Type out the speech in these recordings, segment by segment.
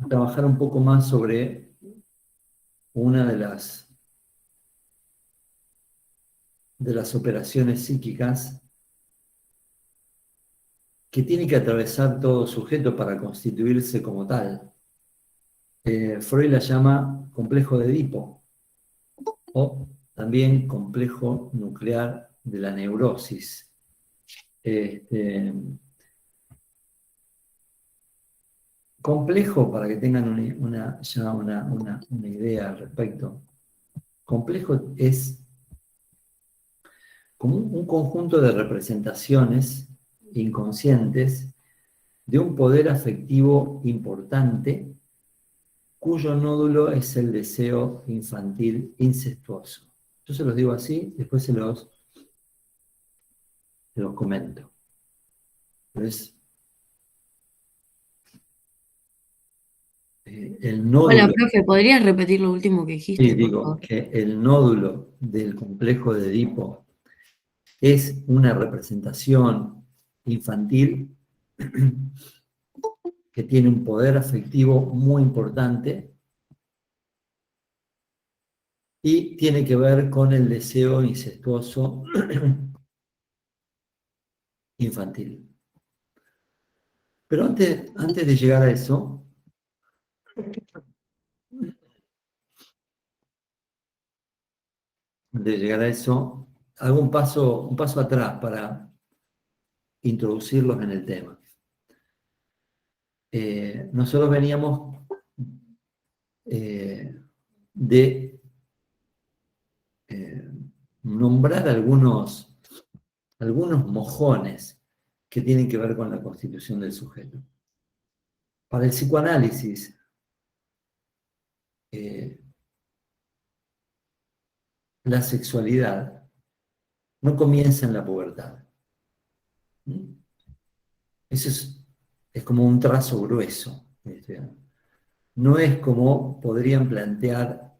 trabajar un poco más sobre una de las operaciones psíquicas que tiene que atravesar todo sujeto para constituirse como tal. Freud la llama complejo de Edipo, o también complejo nuclear de la neurosis. Complejo, para que tengan una idea al respecto, complejo es como un conjunto de representaciones inconscientes de un poder afectivo importante cuyo nódulo es el deseo infantil incestuoso. Yo se los digo así, después se los comento. Entonces, el Hola, nódulo, profe, ¿podrías repetir lo último que sí, dijiste, por digo, favor? que el nódulo del complejo de Edipo es una representación infantil que tiene un poder afectivo muy importante y tiene que ver con el deseo incestuoso infantil. Pero antes de llegar a eso, hago un paso atrás para introducirlos en el tema. Nosotros veníamos de nombrar algunos mojones que tienen que ver con la constitución del sujeto. Para el psicoanálisis, la sexualidad no comienza en la pubertad. Eso es como un trazo grueso. No es como podrían plantear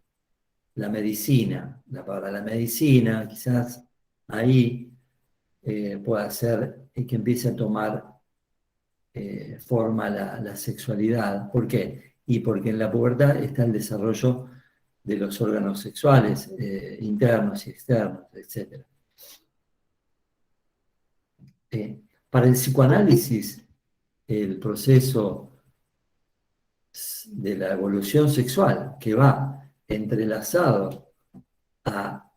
la medicina. Para la medicina, quizás ahí pueda ser que empiece a tomar forma la sexualidad. ¿Por qué? Y porque en la pubertad está el desarrollo de los órganos sexuales internos y externos, etc. Para el psicoanálisis, el proceso de la evolución sexual que va entrelazado a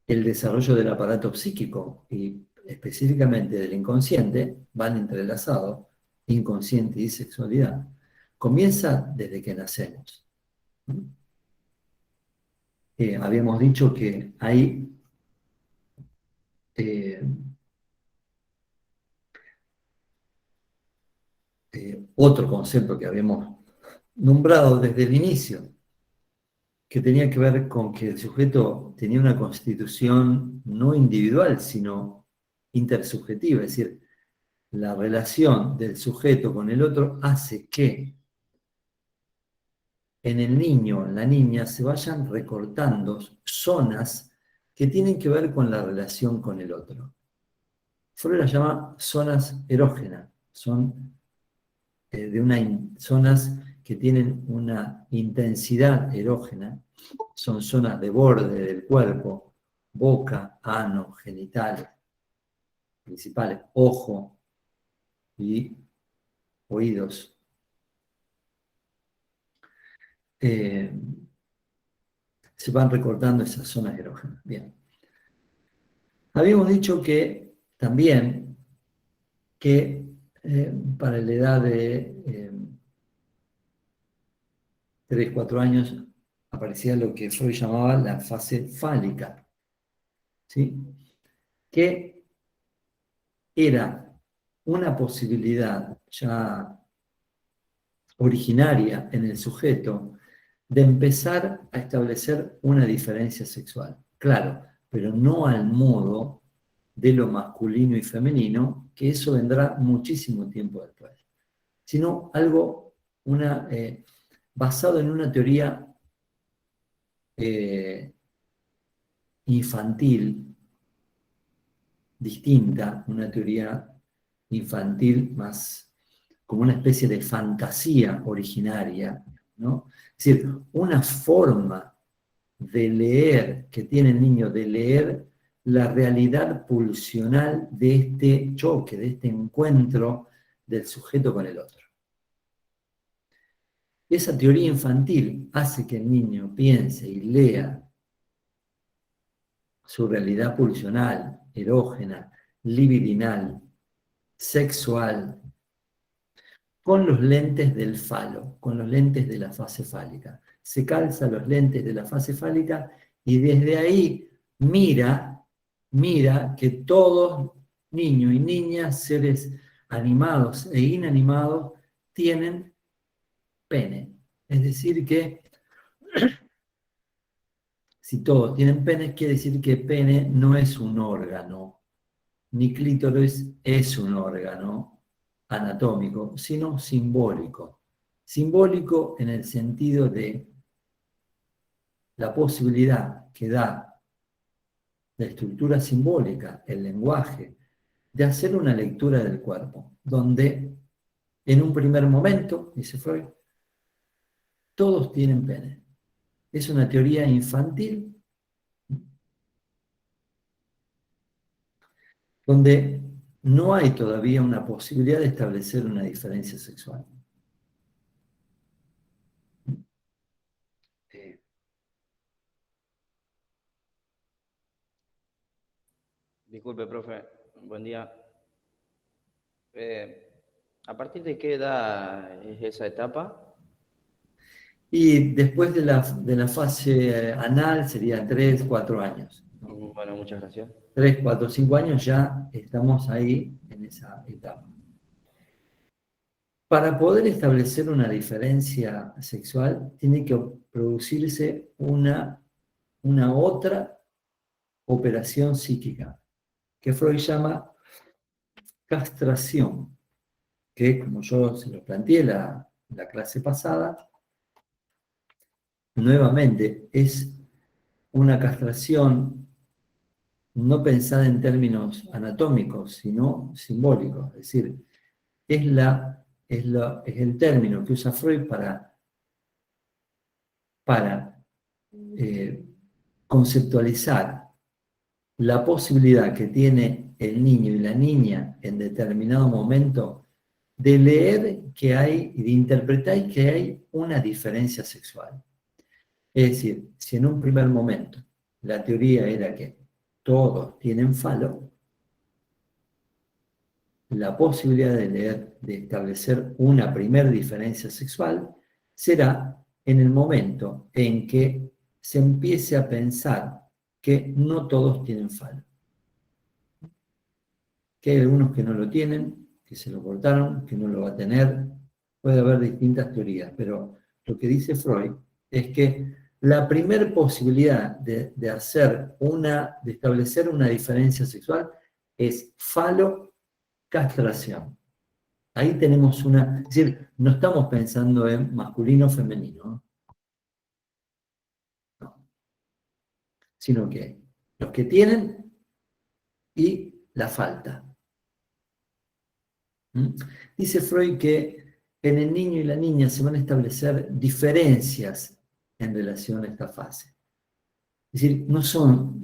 el desarrollo del aparato psíquico y específicamente del inconsciente, van entrelazados, inconsciente y sexualidad, comienza desde que nacemos. Habíamos dicho que hay eh, otro concepto que habíamos nombrado desde el inicio, que tenía que ver con que el sujeto tenía una constitución no individual, sino intersubjetiva, es decir, la relación del sujeto con el otro hace que en el niño, en la niña, se vayan recortando zonas que tienen que ver con la relación con el otro. Freud las llama zonas erógenas, son zonas que tienen una intensidad erógena, son zonas de borde del cuerpo, boca, ano, genitales, principales, ojo y oídos. Eh, Se van recortando esas zonas erógenas. Bien. Habíamos dicho que también que para la edad de 3, 4 años aparecía lo que Freud llamaba la fase fálica, ¿sí? Que era una posibilidad ya originaria en el sujeto de empezar a establecer una diferencia sexual. Claro, pero no al modo de lo masculino y femenino, que eso vendrá muchísimo tiempo después, sino algo basado en una teoría eh, infantil distinta, una teoría infantil más como una especie de fantasía originaria, ¿no? Es decir, una forma de leer que tiene el niño, de leer la realidad pulsional de este choque, de este encuentro del sujeto con el otro. Esa teoría infantil hace que el niño piense y lea su realidad pulsional, erógena, libidinal, sexual, con los lentes del falo, con los lentes de la fase fálica. Se calza los lentes de la fase fálica y desde ahí mira que todos, niños y niñas, seres animados e inanimados, tienen pene. Es decir que si todos tienen pene, quiere decir que pene no es un órgano, ni clítoris es un órgano anatómico, sino simbólico. Simbólico en el sentido de la posibilidad que da la estructura simbólica, el lenguaje, de hacer una lectura del cuerpo, donde en un primer momento, dice Freud, todos tienen pene. Es una teoría infantil donde no hay todavía una posibilidad de establecer una diferencia sexual. Disculpe, profe, buen día. ¿A partir de qué edad es esa etapa? Y después de la fase anal sería 3, 4 años, ¿no? Bueno, muchas gracias. 3, 4, 5 años ya estamos ahí en esa etapa. Para poder establecer una diferencia sexual, tiene que producirse una otra operación psíquica, que Freud llama castración, que como yo se lo planteé en la clase pasada, nuevamente es una castración no pensada en términos anatómicos, sino simbólicos. Es decir, es el término que usa Freud para conceptualizar la posibilidad que tiene el niño y la niña en determinado momento de leer que hay y de interpretar que hay una diferencia sexual. Es decir, si en un primer momento la teoría era que todos tienen falo, la posibilidad de leer, de establecer una primer diferencia sexual, será en el momento en que se empiece a pensar que no todos tienen falo. Que hay algunos que no lo tienen, que se lo cortaron, que no lo va a tener. Puede haber distintas teorías, pero lo que dice Freud es que la primer posibilidad de establecer una diferencia sexual es falo-castración. Ahí tenemos es decir, no estamos pensando en masculino o femenino, no, sino que los que tienen y la falta. Dice Freud que en el niño y la niña se van a establecer diferencias en relación a esta fase. Es decir, no son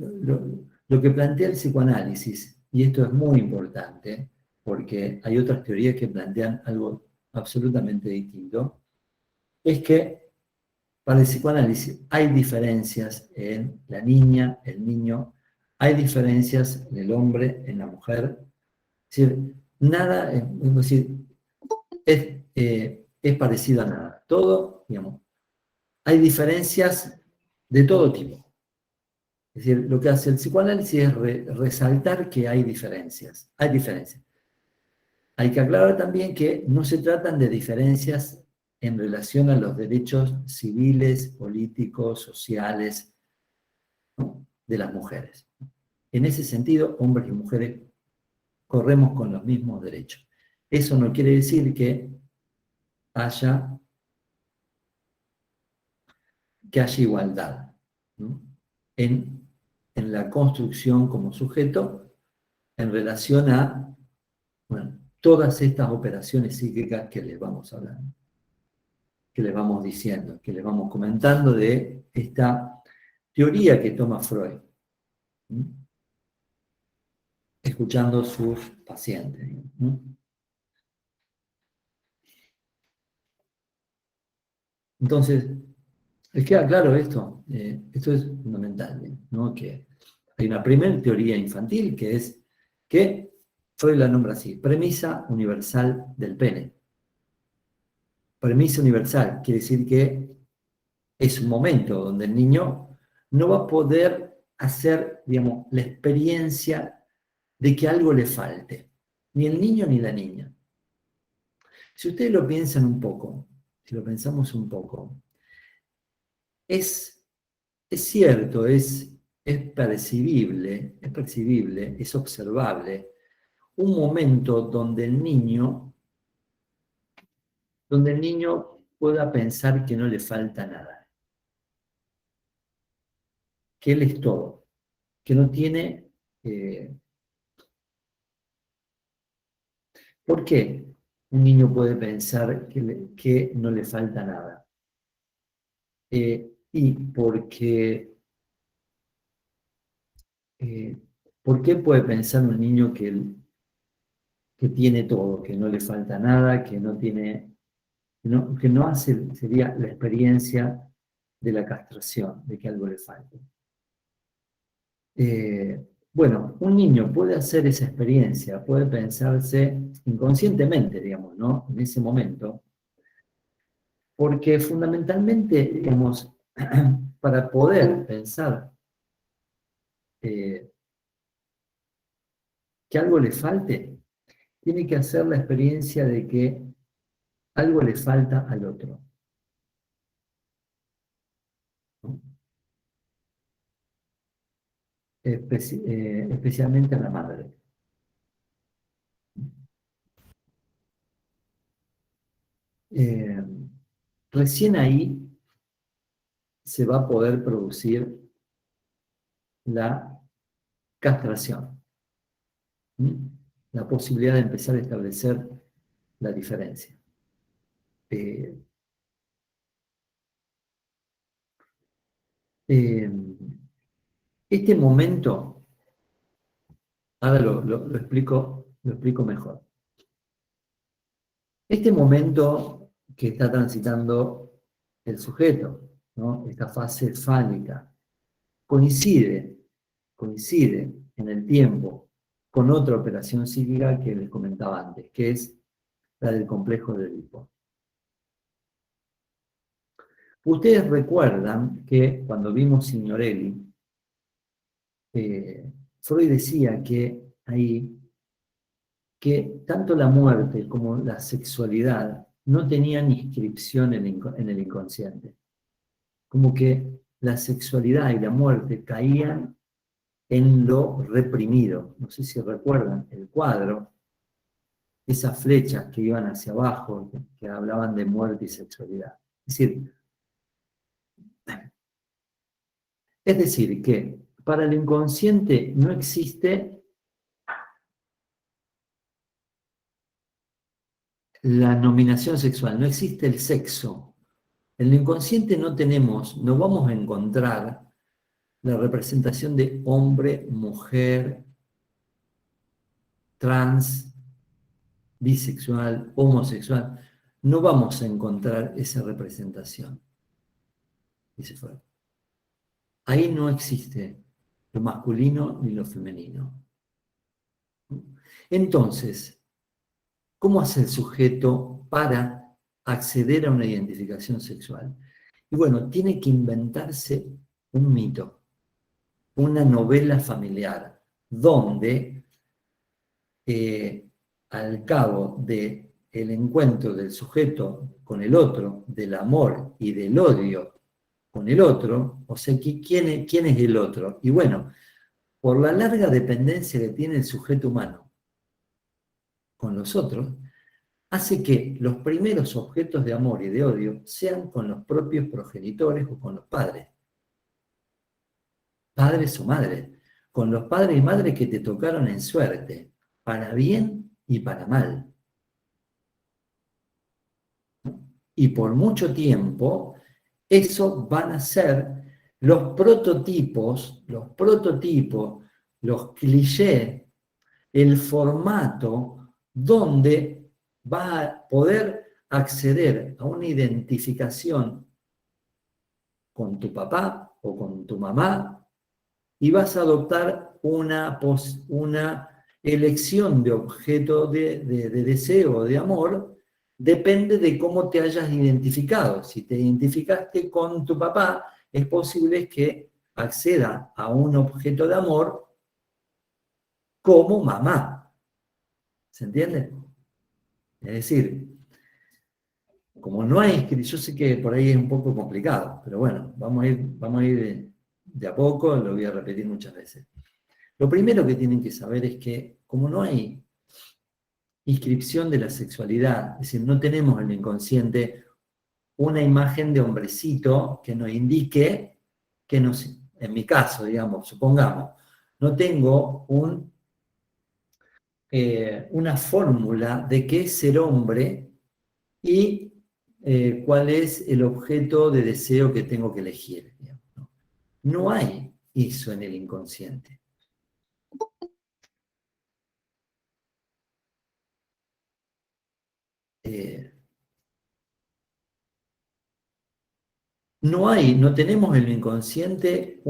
lo que plantea el psicoanálisis, y esto es muy importante, porque hay otras teorías que plantean algo absolutamente distinto, es que para el psicoanálisis hay diferencias en la niña, el niño, hay diferencias en el hombre, en la mujer. Es decir, nada, es decir, es parecido a nada. Todo, digamos, hay diferencias de todo tipo. Es decir, lo que hace el psicoanálisis es resaltar que hay diferencias. Hay diferencias. Hay que aclarar también que no se tratan de diferencias en relación a los derechos civiles, políticos, sociales, ¿no?, de las mujeres. En ese sentido, hombres y mujeres corremos con los mismos derechos. Eso no quiere decir que haya igualdad, ¿no?, en la construcción como sujeto en relación a, bueno, todas estas operaciones psíquicas que les vamos hablando, que les vamos diciendo, que les vamos comentando de esta teoría que toma Freud, ¿sí? Escuchando sus pacientes, ¿no? Entonces, ¿les queda claro esto? Esto es fundamental, ¿no? Que hay una primera teoría infantil que es que Freud la nombra así, premisa universal del pene. Premisa universal quiere decir que es un momento donde el niño no va a poder hacer, digamos, la experiencia de que algo le falte, ni el niño ni la niña. Si ustedes lo piensan un poco, si lo pensamos un poco, es cierto, es percibible, es observable un momento donde el niño pueda pensar que no le falta nada, que él es todo, que no tiene... ¿Por qué un niño puede pensar que no le falta nada? Y porque, ¿por qué puede pensar un niño que tiene todo, que no le falta nada, que no hace, sería la experiencia de la castración, de que algo le falte? Bueno, un niño puede hacer esa experiencia, puede pensarse inconscientemente, digamos, ¿no? En ese momento, porque fundamentalmente, digamos, para poder pensar eh, que algo le falte, tiene que hacer la experiencia de que algo le falta al otro, ¿no? Especialmente a la madre. Eh, Recién ahí se va a poder producir la castración, ¿sí? La posibilidad de empezar a establecer la diferencia. Eh, eh, este momento, ahora lo explico mejor. Este momento que está transitando el sujeto, ¿no? Esta fase fálica, coincide en el tiempo con otra operación psíquica que les comentaba antes, que es la del complejo de Edipo. Ustedes recuerdan que cuando vimos Signorelli, Freud decía que ahí que tanto la muerte como la sexualidad no tenían inscripción en el inconsciente. Como que la sexualidad y la muerte caían en lo reprimido. No sé si recuerdan el cuadro, esas flechas que iban hacia abajo, que hablaban de muerte y sexualidad. Es decir, que para el inconsciente no existe la nominación sexual, no existe el sexo. En el inconsciente no vamos a encontrar la representación de hombre, mujer, trans, bisexual, homosexual. No vamos a encontrar esa representación, dice Freud. Ahí no existe lo masculino ni lo femenino. Entonces, ¿cómo hace el sujeto para acceder a una identificación sexual? Y bueno, tiene que inventarse un mito, una novela familiar, donde al cabo del encuentro del sujeto con el otro, del amor y del odio con el otro, o sea, ¿quién es el otro? Y bueno, por la larga dependencia que tiene el sujeto humano con los otros, hace que los primeros objetos de amor y de odio sean con los propios progenitores o con los padres o madres, con los padres y madres que te tocaron en suerte, para bien y para mal. y por mucho tiempo, esos van a ser los prototipos, los clichés, el formato donde va a poder acceder a una identificación con tu papá o con tu mamá y vas a adoptar una elección de objeto de deseo, de amor, depende de cómo te hayas identificado. Si te identificaste con tu papá, es posible que acceda a un objeto de amor como mamá. ¿Se entiende? Es decir, como no hay, yo sé que por ahí es un poco complicado, pero bueno, vamos a ir de a poco, lo voy a repetir muchas veces. Lo primero que tienen que saber es que como no hay inscripción de la sexualidad, es decir, no tenemos en el inconsciente una imagen de hombrecito que nos indique que nos, en mi caso, digamos, supongamos, no tengo una fórmula de qué es ser hombre y cuál es el objeto de deseo que tengo que elegir. Digamos, ¿no? No hay eso en el inconsciente. No tenemos en el inconsciente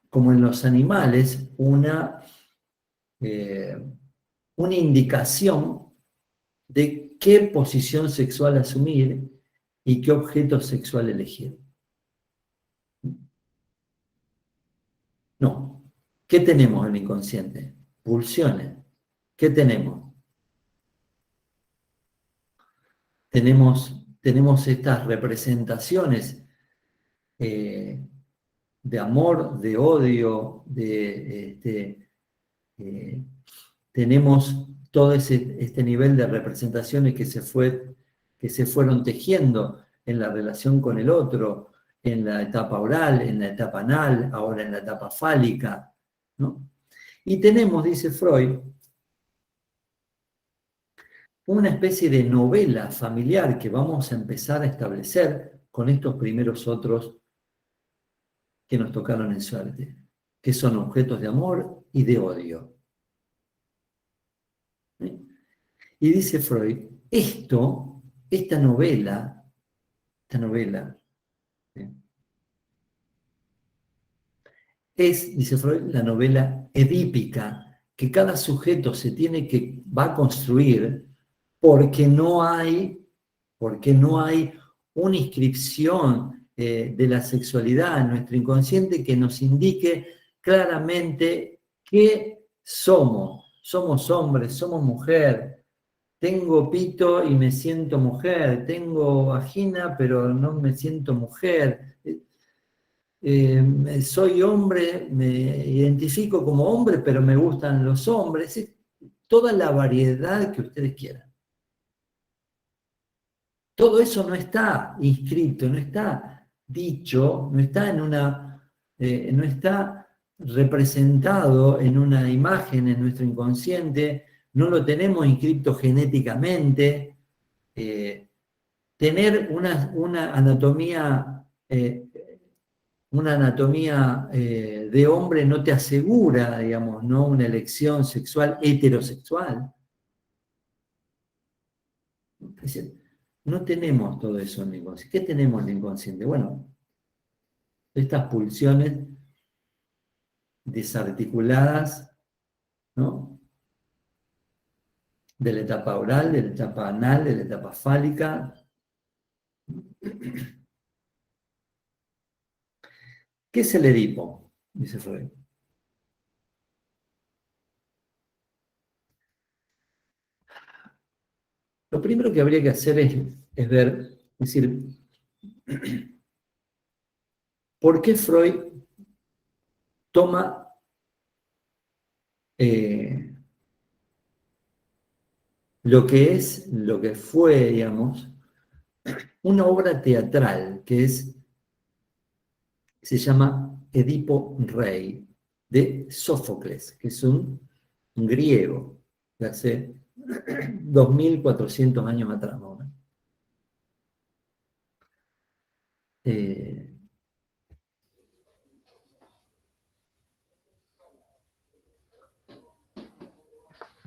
como en los animales, una indicación de qué posición sexual asumir y qué objeto sexual elegir. No. ¿Qué tenemos en el inconsciente? Pulsiones. ¿Qué tenemos? Tenemos estas representaciones de amor, de odio, tenemos todo este nivel de representaciones que se fueron tejiendo en la relación con el otro, en la etapa oral, en la etapa anal, ahora en la etapa fálica, ¿no? Y tenemos, dice Freud, una especie de novela familiar que vamos a empezar a establecer con estos primeros otros que nos tocaron en suerte, que son objetos de amor y de odio. Y dice Freud, esta novela, es, dice Freud, la novela edípica que cada sujeto va a construir porque no hay una inscripción de la sexualidad en nuestro inconsciente que nos indique claramente qué somos. Somos hombres, somos mujer, tengo pito y me siento mujer, tengo vagina pero no me siento mujer. Soy hombre, me identifico como hombre, pero me gustan los hombres. Toda la variedad que ustedes quieran. Todo eso no está inscrito, no está dicho, no está representado en una imagen en nuestro inconsciente, no lo tenemos inscrito genéticamente. Tener una anatomía de hombre no te asegura, digamos, ¿no? Una elección sexual heterosexual. Es decir, no tenemos todo eso en el inconsciente. ¿Qué tenemos en el inconsciente? Bueno, estas pulsiones desarticuladas, ¿no? De la etapa oral, de la etapa anal, de la etapa fálica. ¿Qué es el Edipo? Dice Freud. Lo primero que habría que hacer es ver, es decir, ¿por qué Freud toma lo que fue, digamos, una obra teatral se llama Edipo Rey, de Sófocles, que es un griego, de hace 2400 años atrás, ¿no?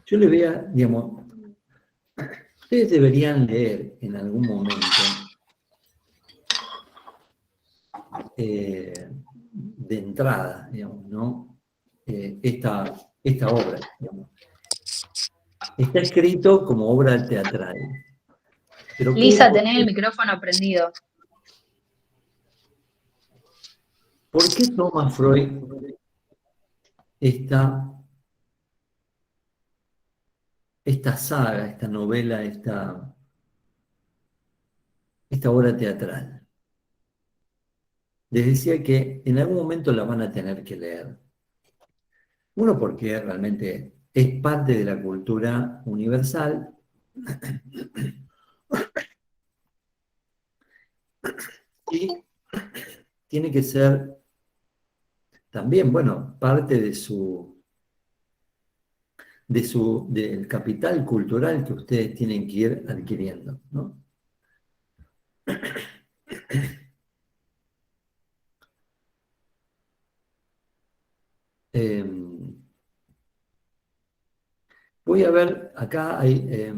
Yo le voy a, digamos, ustedes deberían leer en algún momento de entrada, digamos, ¿no? Esta obra, digamos. Está escrito como obra teatral. Pero Lisa, tenés el micrófono prendido. ¿por qué toma Freud esta saga, esta novela, esta obra teatral? Les decía que en algún momento la van a tener que leer. Uno, porque realmente es parte de la cultura universal. Y tiene que ser también, bueno, parte del capital cultural que ustedes tienen que ir adquiriendo, ¿no? Voy a ver, acá hay...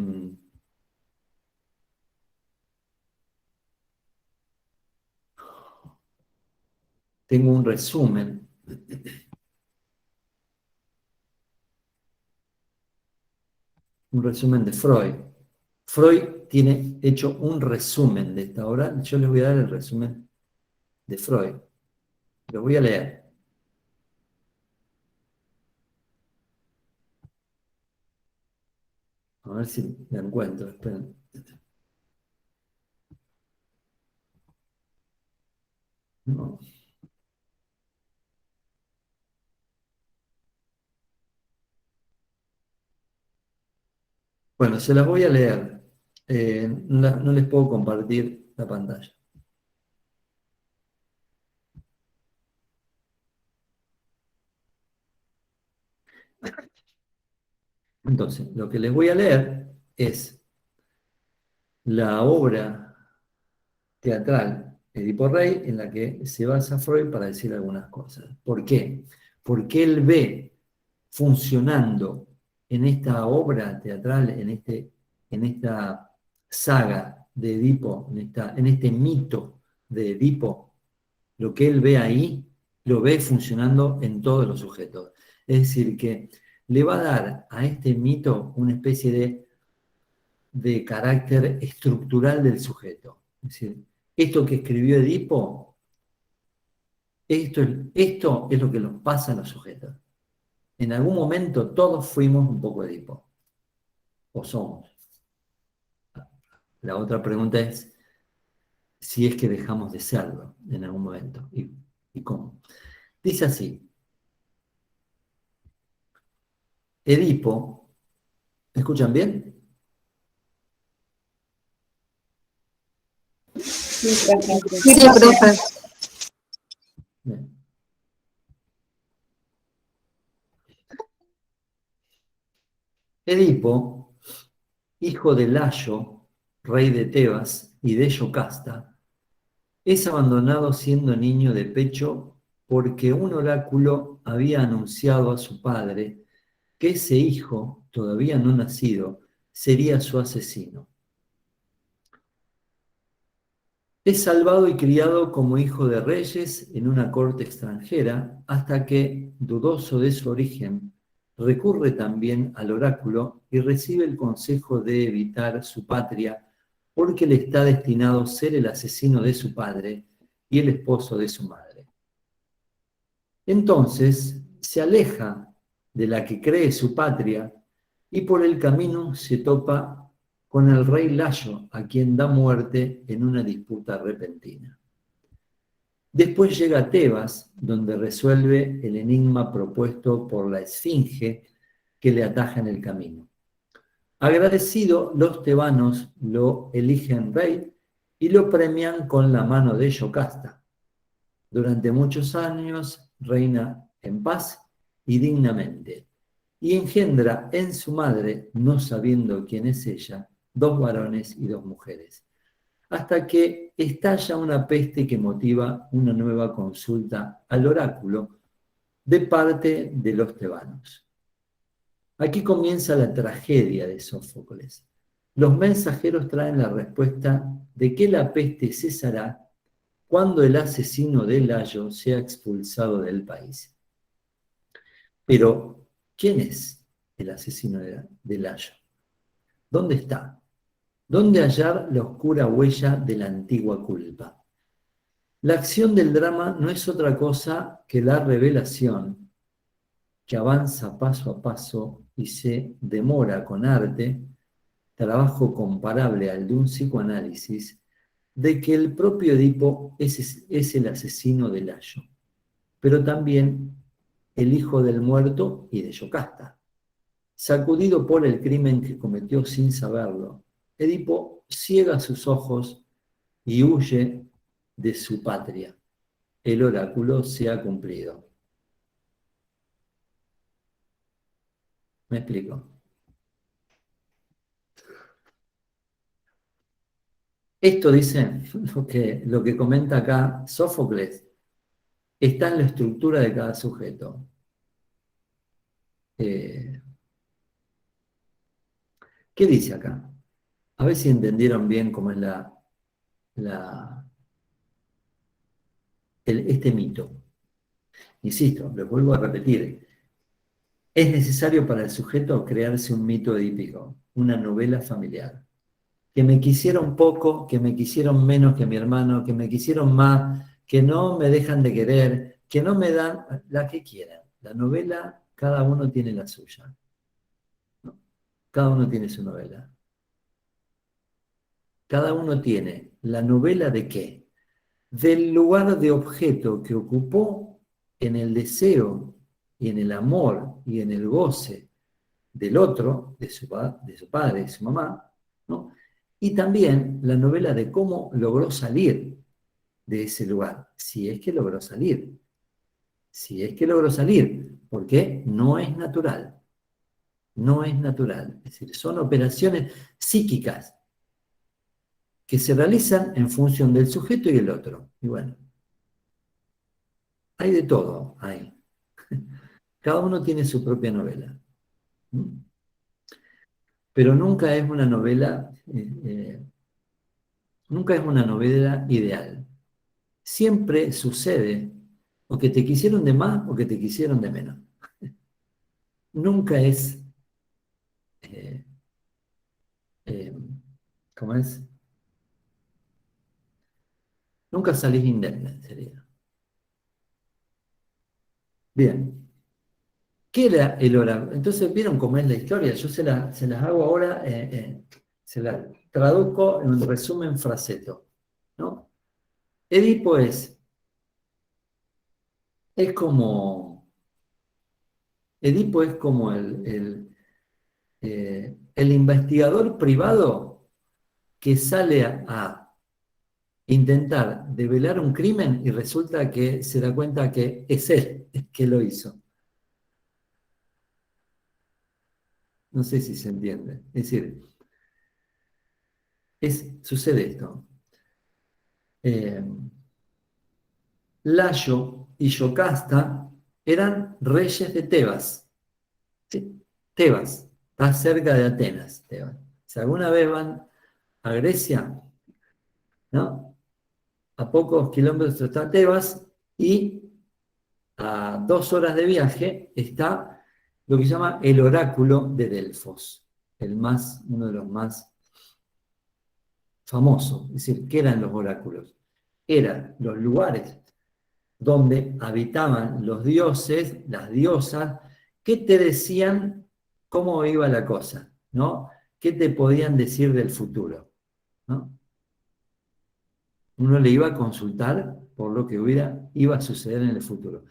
tengo un resumen. Un resumen de Freud. Freud tiene hecho un resumen de esta obra. Yo les voy a dar el resumen de Freud. Lo voy a leer. A ver si lo encuentro. Esperen. No. Bueno, se las voy a leer. No les puedo compartir la pantalla. Entonces, lo que les voy a leer es la obra teatral Edipo Rey en la que se basa Freud para decir algunas cosas. ¿Por qué? Porque él ve funcionando en esta obra teatral, en esta saga de Edipo, en este mito de Edipo, lo que él ve ahí, lo ve funcionando en todos los sujetos. Es decir, que le va a dar a este mito una especie de carácter estructural del sujeto. Es decir, esto que escribió Edipo, esto es lo que nos pasa a los sujetos. En algún momento todos fuimos un poco Edipo, o somos. La otra pregunta es si es que dejamos de serlo en algún momento, y cómo. Dice así, Edipo, ¿me escuchan bien? Sí, profe. Bien. Edipo, hijo de Layo, rey de Tebas, y de Yocasta, es abandonado siendo niño de pecho porque un oráculo había anunciado a su padre que ese hijo, todavía no nacido, sería su asesino. Es salvado y criado como hijo de reyes en una corte extranjera hasta que, dudoso de su origen, recurre también al oráculo y recibe el consejo de evitar su patria porque le está destinado ser el asesino de su padre y el esposo de su madre. Entonces se aleja de la que cree su patria y por el camino se topa con el rey Layo, a quien da muerte en una disputa repentina. Después llega a Tebas, donde resuelve el enigma propuesto por la esfinge que le ataja en el camino. Agradecido, los tebanos lo eligen rey y lo premian con la mano de Yocasta. Durante muchos años reina en paz y dignamente, y engendra en su madre, no sabiendo quién es ella, 2 varones y 2 mujeres, hasta que estalla una peste que motiva una nueva consulta al oráculo de parte de los tebanos. Aquí comienza la tragedia de Sófocles. Los mensajeros traen la respuesta de que la peste cesará cuando el asesino de Layo sea expulsado del país. Pero, ¿quién es el asesino de Layo? ¿Dónde está? ¿Dónde hallar la oscura huella de la antigua culpa? La acción del drama no es otra cosa que la revelación que avanza paso a paso y se demora con arte, trabajo comparable al de un psicoanálisis, de que el propio Edipo es el asesino de Layo, pero también el hijo del muerto y de Yocasta. Sacudido por el crimen que cometió sin saberlo, Edipo ciega sus ojos y huye de su patria. El oráculo se ha cumplido. ¿Me explico? Esto dice lo que comenta acá Sófocles, está en la estructura de cada sujeto. ¿Qué dice acá? A ver si entendieron bien cómo es este mito. Insisto, lo vuelvo a repetir. Es necesario para el sujeto crearse un mito edípico, una novela familiar. Que me quisieron poco, que me quisieron menos que mi hermano, que me quisieron más, que no me dejan de querer, que no me dan la que quieran. La novela, cada uno tiene la suya. ¿No? Cada uno tiene su novela. Cada uno tiene la novela de qué? Del lugar de objeto que ocupó en el deseo y en el amor y en el goce del otro, de su padre, de su mamá, ¿no? Y también la novela de cómo logró salir de ese lugar, si es que logró salir. Si es que logró salir, porque no es natural. No es natural. Es decir, son operaciones psíquicas que se realizan en función del sujeto y el otro. Y bueno, hay de todo ahí. Cada uno tiene su propia novela. Pero nunca es una novela, nunca es una novela ideal. Siempre sucede o que te quisieron de más o que te quisieron de menos. Nunca es, ¿cómo es? Nunca salís indemne, sería. Bien. ¿Qué era el oráculo? Entonces, ¿vieron cómo es la historia? Yo se las hago ahora, se las traduzco en un resumen fraseto, ¿no? Edipo es como, Edipo es como el investigador privado que sale a intentar develar un crimen y resulta que se da cuenta que es él el que lo hizo. No sé si se entiende. Es decir, sucede esto. Layo y Yocasta eran reyes de Tebas. ¿Sí? Tebas, está cerca de Atenas, Tebas. Si alguna vez van a Grecia, ¿no? A pocos kilómetros está Tebas y a 2 horas de viaje está lo que se llama el oráculo de Delfos, uno de los más famosos. Es decir, ¿qué eran los oráculos? Eran los lugares donde habitaban los dioses, las diosas, que te decían cómo iba la cosa, ¿no? ¿Qué te podían decir del futuro? ¿No? Uno le iba a consultar por lo que iba a suceder en el futuro.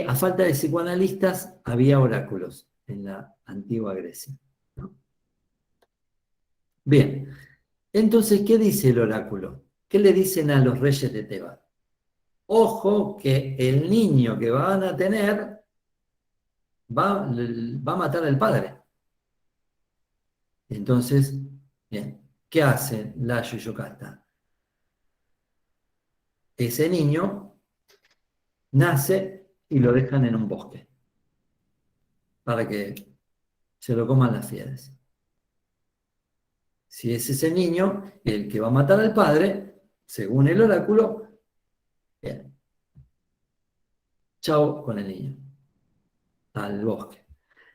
A falta de psicoanalistas, había oráculos en la antigua Grecia, ¿no? Bien, entonces, ¿qué dice el oráculo? ¿Qué le dicen a los reyes de Tebas? Ojo que el niño que van a tener va a matar al padre. Entonces, bien, ¿qué hacen Layo y Yocasta? Ese niño nace y lo dejan en un bosque para que se lo coman las fieras. Si es ese niño el que va a matar al padre, según el oráculo, bien, chao con el niño, al bosque.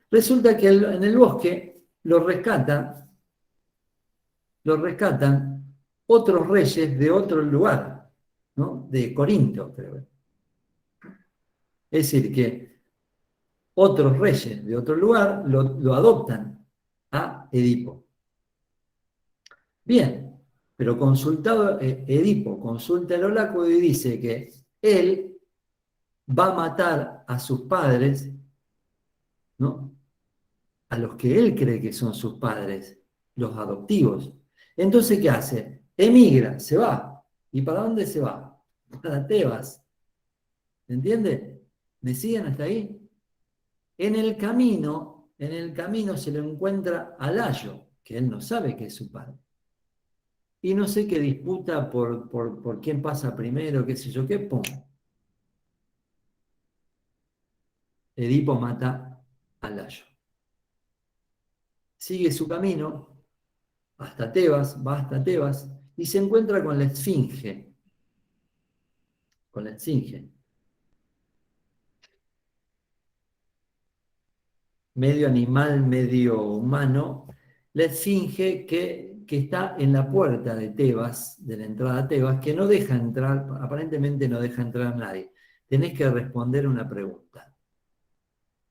Resulta que en el bosque lo rescatan otros reyes de otro lugar, ¿no? De Corinto, creo. Es decir, que otros reyes de otro lugar lo adoptan a Edipo. Bien, pero consultado Edipo, consulta el oráculo y dice que él va a matar a sus padres, ¿no? A los que él cree que son sus padres, los adoptivos. Entonces, ¿qué hace? Emigra, se va. ¿Y para dónde se va? Para Tebas. ¿Entiende? ¿Me siguen hasta ahí? En el camino se le encuentra a Layo, que él no sabe que es su padre. Y no sé qué disputa por quién pasa primero, qué sé yo qué, ¡pum! Edipo mata a Layo. Sigue su camino hasta Tebas, va hasta Tebas, y se encuentra con la Esfinge. Con la Esfinge. Medio animal, medio humano. La Esfinge que está en la puerta de Tebas, de la entrada a Tebas, que no deja entrar, aparentemente no deja entrar a nadie. Tenés que responder una pregunta.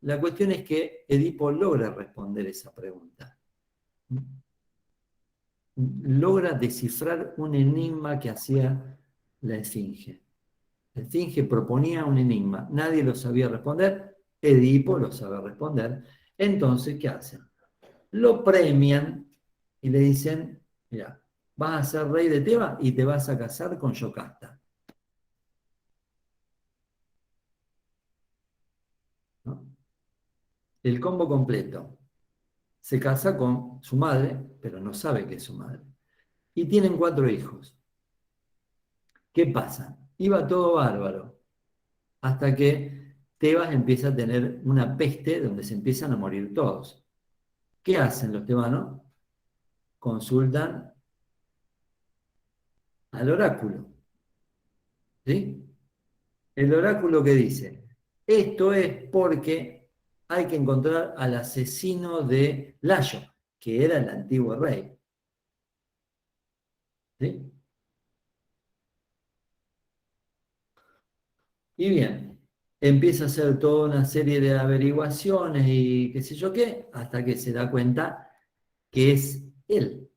La cuestión es que Edipo logra responder esa pregunta. Logra descifrar un enigma que hacía la Esfinge. La Esfinge proponía un enigma, nadie lo sabía responder, Edipo lo sabe responder. Entonces, ¿qué hacen? Lo premian y le dicen, mira, vas a ser rey de Tebas y te vas a casar con Yocasta. ¿No? El combo completo. Se casa con su madre, pero no sabe que es su madre. Y tienen 4 hijos. ¿Qué pasa? Iba todo bárbaro, hasta que Tebas empieza a tener una peste donde se empiezan a morir todos. ¿Qué hacen los tebanos? Consultan al oráculo. ¿Sí? El oráculo que dice, esto es porque hay que encontrar al asesino de Layo, que era el antiguo rey. ¿Sí? Y bien, empieza a hacer toda una serie de averiguaciones y qué sé yo qué, hasta que se da cuenta que es él.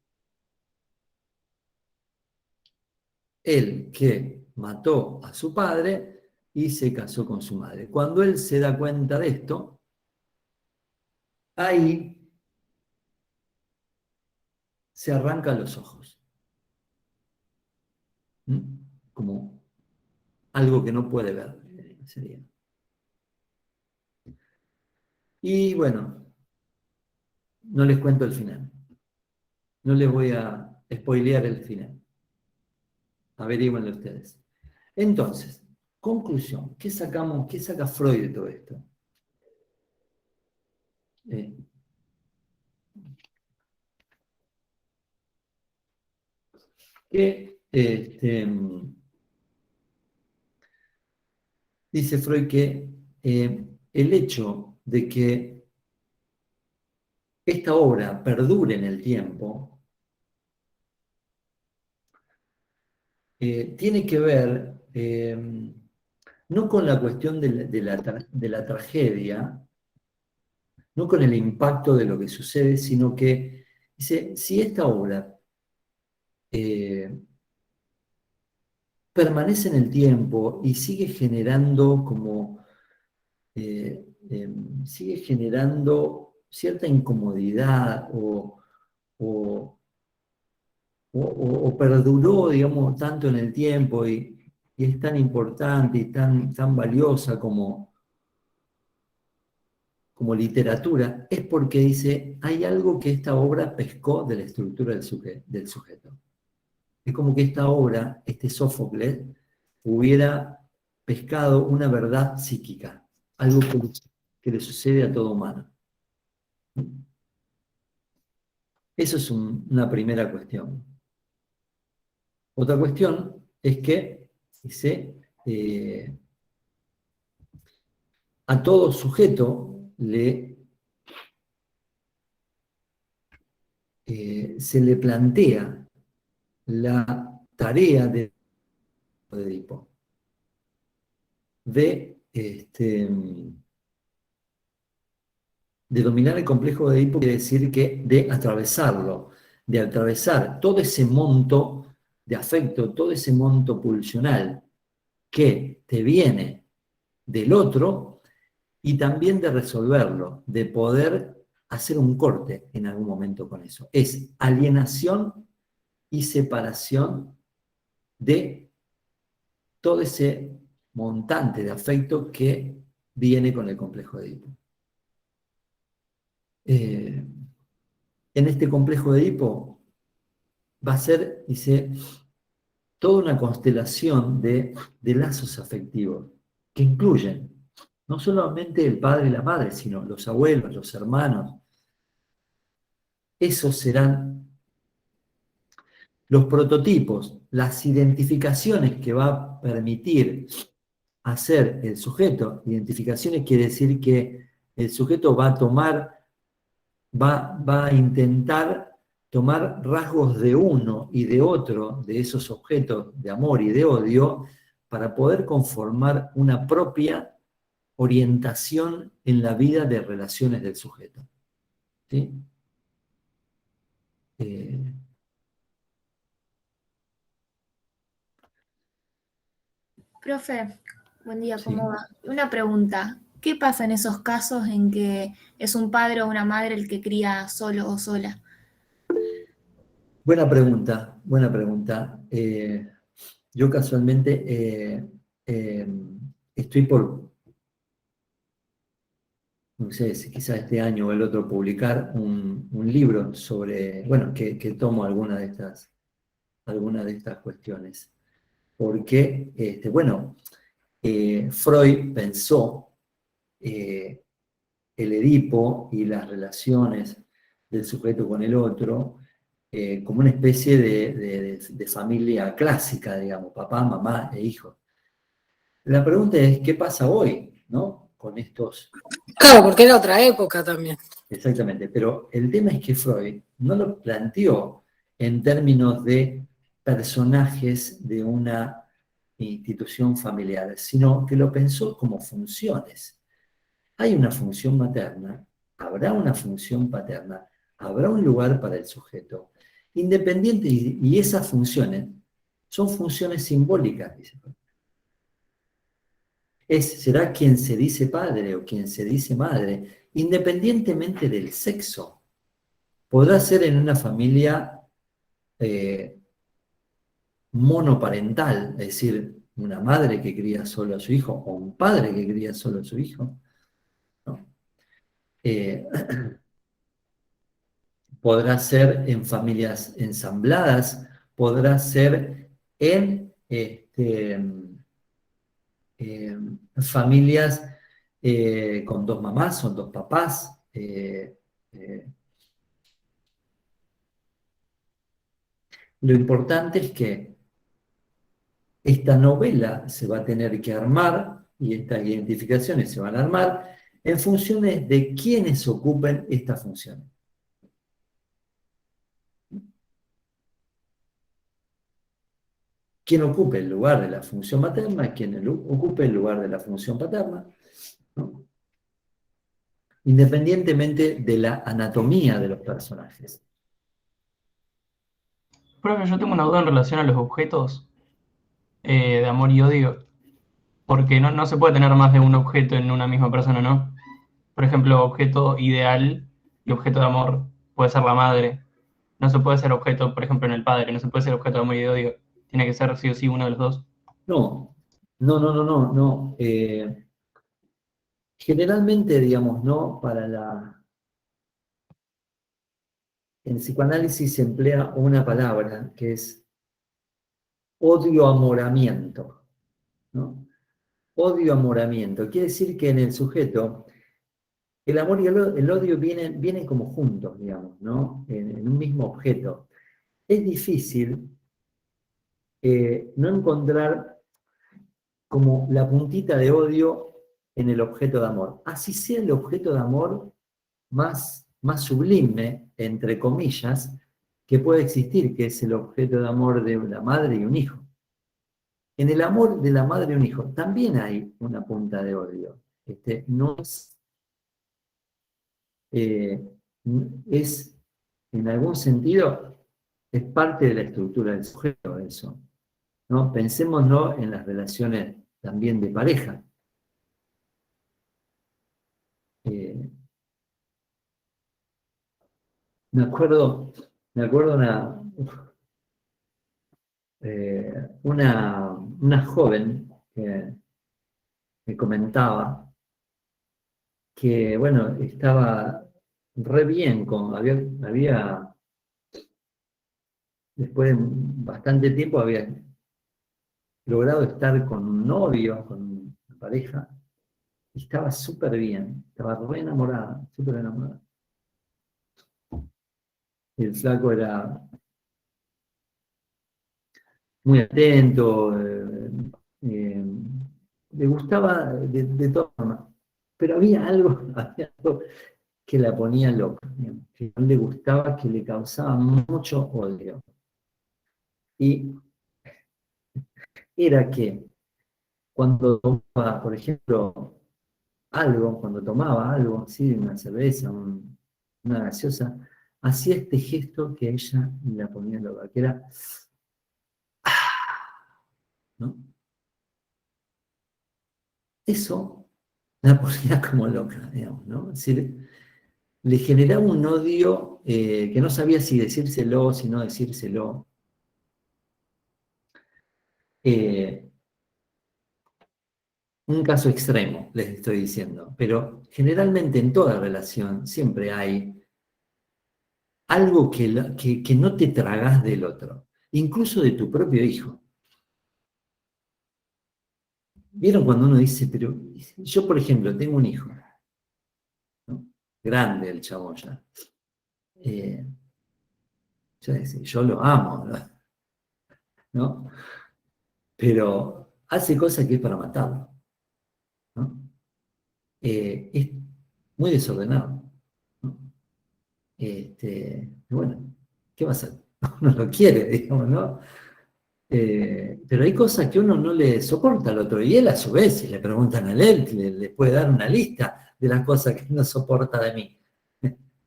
Él que mató a su padre y se casó con su madre. Cuando él se da cuenta de esto, ahí se arrancan los ojos. ¿Mm? Como algo que no puede ver, sería. Y bueno, no les cuento el final. No les voy a spoilear el final. Averígüenlo ustedes. Entonces, conclusión. ¿Qué sacamos? ¿Qué saca Freud de todo esto? Dice Freud que el hecho de que esta obra perdure en el tiempo tiene que ver no con la cuestión de la tragedia, no con el impacto de lo que sucede, sino que dice, si esta obra permanece en el tiempo y sigue generando sigue generando cierta incomodidad o perduró, digamos, tanto en el tiempo y es tan importante y tan valiosa como como literatura, es porque dice, hay algo que esta obra pescó de la estructura del sujeto. Es como que esta obra, este Sófocles, hubiera pescado una verdad psíquica, algo que le sucede a todo humano. Eso es una primera cuestión. Otra cuestión es que dice, a todo sujeto se le plantea la tarea de Edipo. De dominar el complejo de Edipo quiere decir que de atravesarlo, de atravesar todo ese monto de afecto, todo ese monto pulsional que te viene del otro y también de resolverlo, de poder hacer un corte en algún momento con eso. Es alienación y separación de todo ese montante de afecto que viene con el complejo de Edipo. En este complejo de Edipo va a ser, dice, toda una constelación de lazos afectivos que incluyen no solamente el padre y la madre, sino los abuelos, los hermanos. Esos serán los prototipos, las identificaciones que va a permitir hacer el sujeto. Identificaciones quiere decir que el sujeto va a intentar tomar rasgos de uno y de otro, de esos objetos de amor y de odio, para poder conformar una propia orientación en la vida de relaciones del sujeto. ¿Sí? Profe, buen día, Sí. ¿cómo va? Una pregunta. ¿Qué pasa en esos casos en que es un padre o una madre el que cría solo o sola? Buena pregunta, buena pregunta. Yo casualmente estoy por, no sé, si quizás este año o el otro, publicar un libro sobre, bueno, que tomo algunas de estas cuestiones. Porque, bueno, Freud pensó el Edipo y las relaciones del sujeto con el otro como una especie de familia clásica, digamos, papá, mamá e hijo. La pregunta es, ¿qué pasa hoy, no? Con estos... Claro, porque era otra época también. Exactamente, pero el tema es que Freud no lo planteó en términos de personajes de una institución familiar, sino que lo pensó como funciones. Hay una función materna, habrá una función paterna, habrá un lugar para el sujeto, independiente, y esas funciones son funciones simbólicas, dice Freud. Será quien se dice padre o quien se dice madre, independientemente del sexo. Podrá ser en una familia monoparental, es decir, una madre que cría solo a su hijo o un padre que cría solo a su hijo, ¿no? Podrá ser en familias ensambladas, podrá ser en familias con dos mamás o dos papás. Lo importante es que esta novela se va a tener que armar y estas identificaciones se van a armar en funciones de quienes ocupen estas funciones. Quien ocupe el lugar de la función materna, quien ocupe el lugar de la función paterna, ¿no? Independientemente de la anatomía de los personajes. Profe, yo tengo una duda en relación a los objetos de amor y odio, porque no se puede tener más de un objeto en una misma persona, ¿no? Por ejemplo, objeto ideal y objeto de amor puede ser la madre. No se puede ser objeto, por ejemplo, en el padre, no se puede ser objeto de amor y de odio. Tiene que ser sí o sí uno de los dos. No. Generalmente, digamos, ¿no? En psicoanálisis se emplea una palabra que es odio-amoramiento, ¿no? Odio-amoramiento. Quiere decir que en el sujeto el amor y el odio vienen como juntos, digamos, ¿no? En un mismo objeto. Es difícil no encontrar como la puntita de odio en el objeto de amor. Así sea el objeto de amor más sublime, entre comillas, que puede existir, que es el objeto de amor de una madre y un hijo. En el amor de la madre y un hijo también hay una punta de odio. No es, en algún sentido, es parte de la estructura del sujeto eso, ¿no? Pensémoslo en las relaciones también de pareja. Me acuerdo una joven que me comentaba que, bueno, estaba re bien, después de bastante tiempo, había logrado estar con un novio, con una pareja, y estaba súper bien, estaba re enamorada, súper enamorada. Y el flaco era muy atento, le gustaba de todas formas, pero había algo que la ponía loca, digamos, que no le gustaba, que le causaba mucho odio. Y era que cuando tomaba, por ejemplo, cuando tomaba algo, así, una cerveza, una gaseosa, hacía este gesto que a ella la ponía loca, que era, ¿no? Eso la ponía como loca, digamos, ¿no? Es decir, le generaba un odio que no sabía si decírselo, si no decírselo. Un caso extremo, les estoy diciendo, pero generalmente en toda relación siempre hay algo que no te tragás del otro, incluso de tu propio hijo. ¿Vieron cuando uno dice, pero yo, por ejemplo, tengo un hijo, ¿no? Grande el chabón ya. Yo lo amo, ¿no? Pero hace cosas que es para matarlo, ¿no? Es muy desordenado, ¿no? Bueno, ¿qué va a hacer? Uno lo quiere, digamos, ¿no? Pero hay cosas que uno no le soporta al otro, y él a su vez, si le preguntan a él, le puede dar una lista de las cosas que no soporta de mí.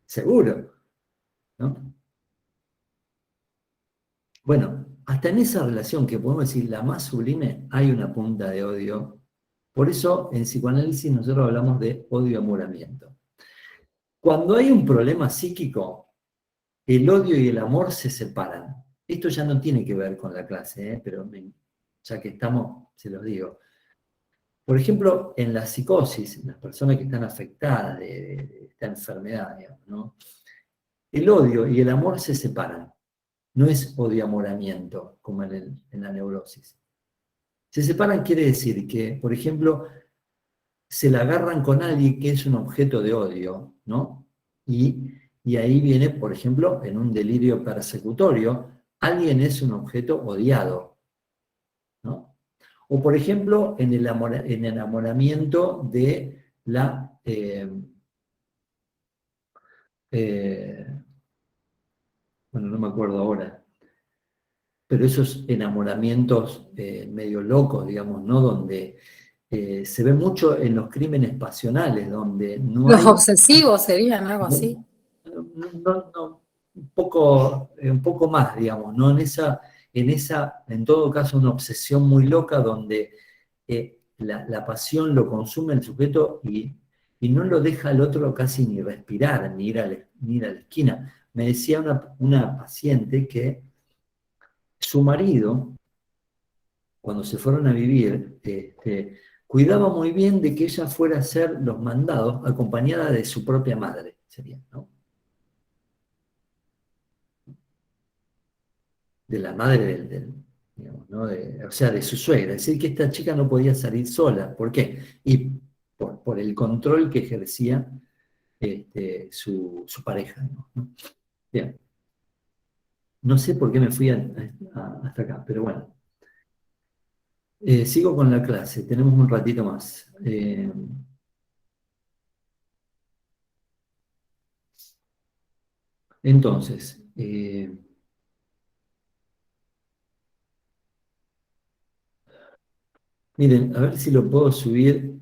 Seguro, ¿no? Bueno, hasta en esa relación que podemos decir la más sublime, hay una punta de odio. Por eso en psicoanálisis nosotros hablamos de odio-amoramiento. Cuando hay un problema psíquico, el odio y el amor se separan. Esto ya no tiene que ver con la clase, pero ya que estamos, se los digo. Por ejemplo, en la psicosis, en las personas que están afectadas de esta enfermedad, digamos, ¿no? El odio y el amor se separan. No es odio-amoramiento, como en la neurosis. Se separan quiere decir que, por ejemplo, se la agarran con alguien que es un objeto de odio, ¿no? Y ahí viene, por ejemplo, en un delirio persecutorio, alguien es un objeto odiado, ¿no? O, por ejemplo, en el enamoramiento de la... bueno, no me acuerdo ahora, pero esos enamoramientos medio locos, digamos, ¿no? Donde se ve mucho en los crímenes pasionales, donde no Los hay... obsesivos serían algo así. Un poco más, digamos, ¿no? En todo caso, una obsesión muy loca donde la pasión lo consume el sujeto y no lo deja al otro casi ni respirar, ni ir a la esquina. Me decía una paciente que su marido, cuando se fueron a vivir, cuidaba muy bien de que ella fuera a hacer los mandados acompañada de su propia madre, sería, ¿no? De la madre digamos, ¿no? O sea, de su suegra. Es decir, que esta chica no podía salir sola. ¿Por qué? Y por el control que ejercía su pareja, ¿no? Bien. No sé por qué me fui hasta acá, pero bueno. Sigo con la clase, tenemos un ratito más. Entonces, miren, a ver si lo puedo subir.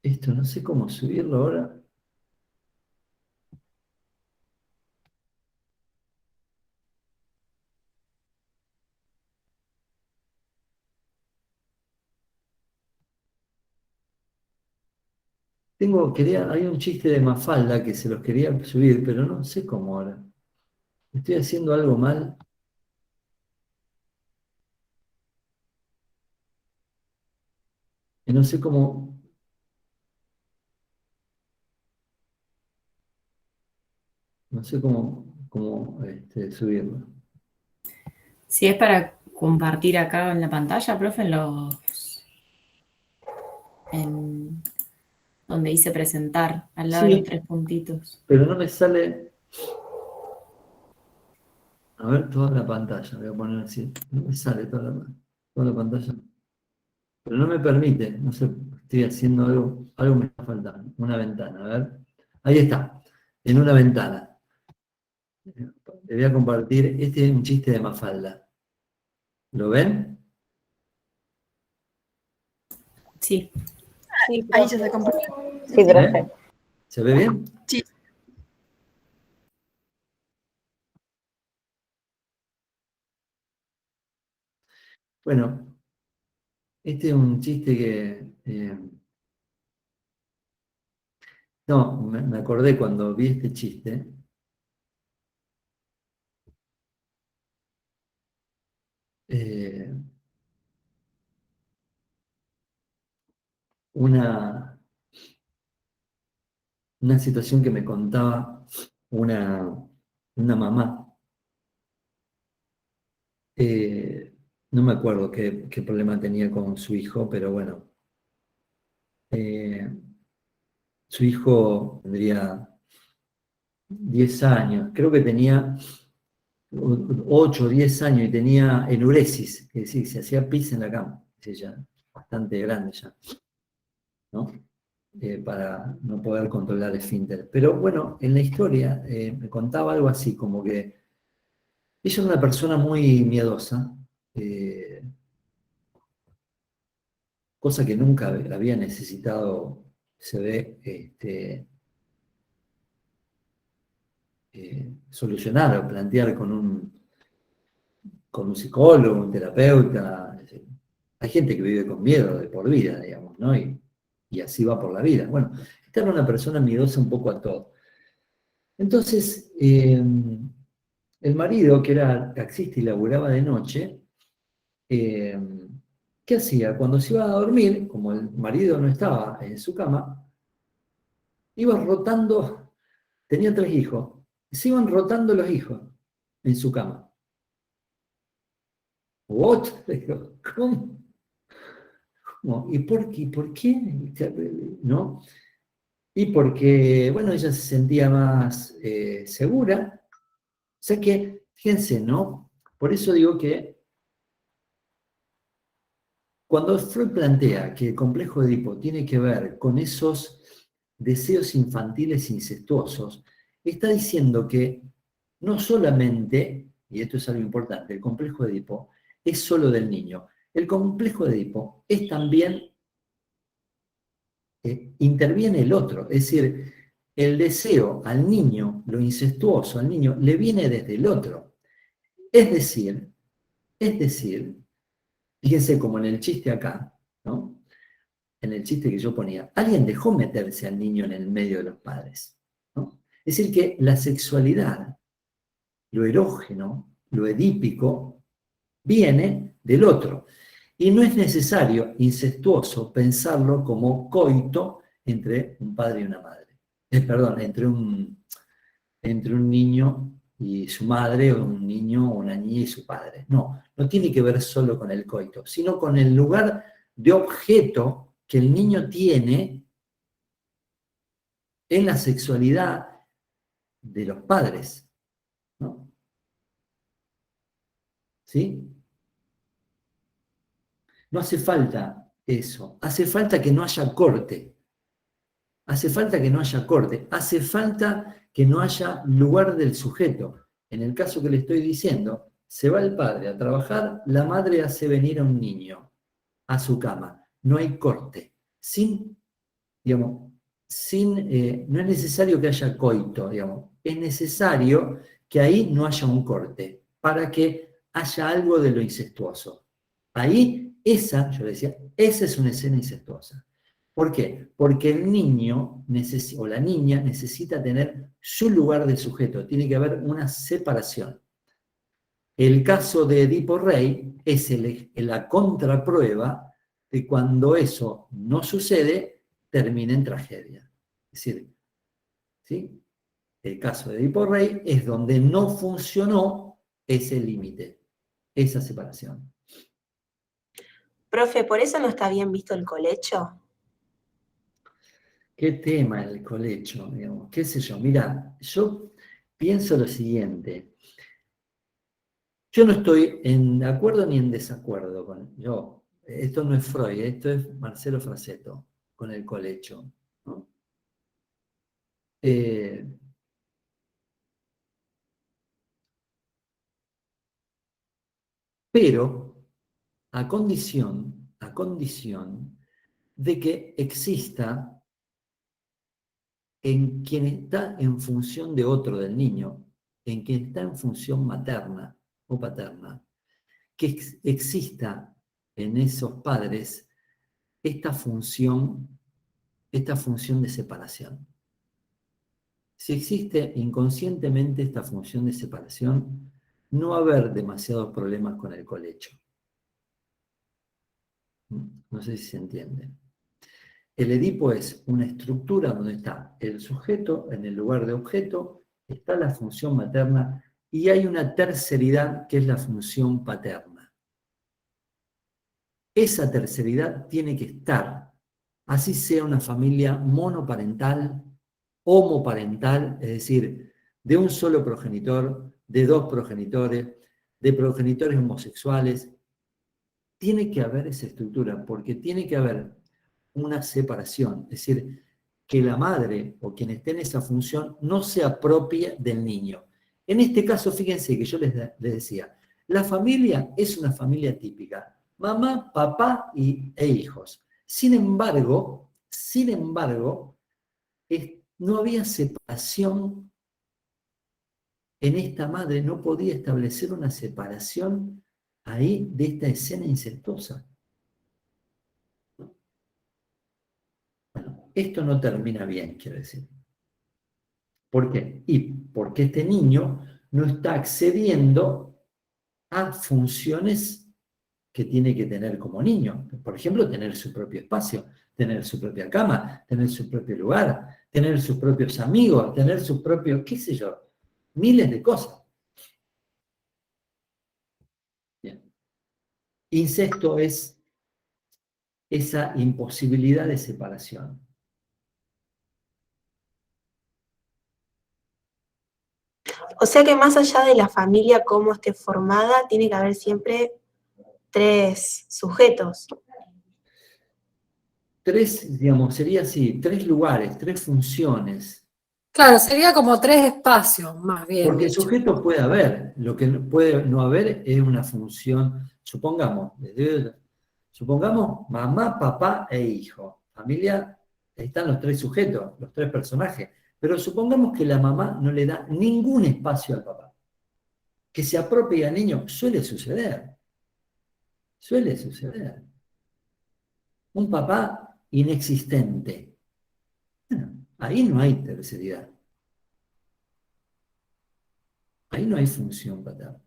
Esto no sé cómo subirlo ahora. Hay un chiste de Mafalda que se los quería subir, pero no sé cómo ahora. Estoy haciendo algo mal. Y no sé cómo. No sé cómo subirlo. Si es para compartir acá en la pantalla, profe, en donde dice presentar, al lado de los Sí, 3 puntitos. pero no me sale. A ver, toda la pantalla. Voy a poner así. No me sale toda la pantalla. Pero no me permite. No sé, estoy haciendo algo me está faltando. Una ventana, a ver. Ahí está. En una ventana. Le voy a compartir. Este es un chiste de Mafalda. ¿Lo ven? Sí. Sí, Ahí ya se compartió. Sí, ¿Se profe. ve? ¿Se ve bien? Sí. Bueno, este es un chiste que... no, me acordé cuando vi este chiste. Una situación que me contaba una mamá. No me acuerdo qué problema tenía con su hijo, pero bueno. Su hijo tendría 10 años, creo que tenía 8 o 10 años y tenía enuresis, es decir, se hacía pis en la cama, es ya bastante grande ya, ¿no? Para no poder controlar el esfínter. Pero bueno, en la historia me contaba algo así, como que ella era una persona muy miedosa, cosa que nunca había necesitado, se ve, solucionar o plantear con un psicólogo, un terapeuta. Hay gente que vive con miedo de por vida, digamos, ¿no? Y así va por la vida. Bueno, esta era una persona miedosa un poco a todo. Entonces, el marido, que era taxista y laburaba de noche, ¿qué hacía? Cuando se iba a dormir, como el marido no estaba en su cama, iba rotando, tenía 3 hijos, se iban rotando los hijos en su cama. ¿What? Digo, ¿cómo? ¿Cómo? ¿Y por qué? ¿Por qué? ¿No? Y porque, bueno, ella se sentía más segura. O sea que, fíjense, ¿no? Por eso digo que cuando Freud plantea que el complejo de Edipo tiene que ver con esos deseos infantiles incestuosos, está diciendo que no solamente, y esto es algo importante, el complejo de Edipo es solo del niño. El complejo de Edipo es también, interviene el otro, es decir, el deseo al niño, lo incestuoso al niño, le viene desde el otro. Es decir, fíjense como en el chiste acá, ¿no? En el chiste que yo ponía, alguien dejó meterse al niño en el medio de los padres, ¿no? Es decir, que la sexualidad, lo erógeno, lo edípico, viene del otro. Y no es necesario, incestuoso, pensarlo como coito entre un padre y una madre. Perdón, entre un niño y su madre, o un niño o una niña y su padre. No, no tiene que ver solo con el coito, sino con el lugar de objeto que el niño tiene en la sexualidad de los padres, ¿no? ¿Sí? No hace falta eso, hace falta que no haya corte, hace falta que no haya corte, hace falta que no haya lugar del sujeto. En el caso que le estoy diciendo, se va el padre a trabajar, la madre hace venir a un niño a su cama, no hay corte, digamos, no es necesario que haya coito, digamos, es necesario que ahí no haya un corte, para que haya algo de lo incestuoso. Ahí, yo le decía, esa es una escena incestuosa. ¿Por qué? Porque el niño o la niña necesita tener su lugar de sujeto, tiene que haber una separación. El caso de Edipo Rey es la contraprueba de cuando eso no sucede, termina en tragedia. Es decir, ¿sí? El caso de Edipo Rey es donde no funcionó ese límite, esa separación. Profe, ¿por eso no está bien visto el colecho? ¿Qué tema el colecho? Digamos? ¿Qué sé yo? Mira, yo pienso lo siguiente. Yo no estoy en acuerdo ni en desacuerdo con yo. Esto no es Freud, esto es Marcelo Frassetto con el colecho, ¿no? Pero a condición de que exista en quien está en función de otro, del niño, en quien está en función materna o paterna, que exista en esos padres esta función de separación. Si existe inconscientemente esta función de separación, no va a haber demasiados problemas con el colecho. No sé si se entiende. El Edipo es una estructura donde está el sujeto en el lugar de objeto, está la función materna y hay una terceridad que es la función paterna. Esa terceridad tiene que estar, así sea una familia monoparental, homoparental, es decir, de un solo progenitor, de dos progenitores, de progenitores homosexuales. Tiene que haber esa estructura, porque tiene que haber una separación, es decir, que la madre o quien esté en esa función no se apropie del niño. En este caso, fíjense que yo les decía, la familia es una familia típica, mamá, papá e hijos. Sin embargo, no había separación en esta madre, no podía establecer una separación ahí de esta escena incestuosa. Bueno, esto no termina bien, quiero decir. ¿Por qué? Y porque este niño no está accediendo a funciones que tiene que tener como niño. Por ejemplo, tener su propio espacio, tener su propia cama, tener su propio lugar, tener sus propios amigos, tener su propio, qué sé yo, miles de cosas. Bien. Incesto es esa imposibilidad de separación. O sea que más allá de la familia cómo esté formada, tiene que haber siempre 3 sujetos. Sería así, 3 lugares, 3 funciones. Claro, sería como 3 espacios, más bien Porque dicho. sujeto puede haber, lo que puede no haber es una función, supongamos mamá, papá e hijo. Familia, ahí están los 3 sujetos, los 3 personajes. Pero supongamos que la mamá no le da ningún espacio al papá. Que se apropie al niño, suele suceder. Suele suceder. Un papá inexistente. Bueno, ahí no hay terceridad. Ahí no hay función paterna.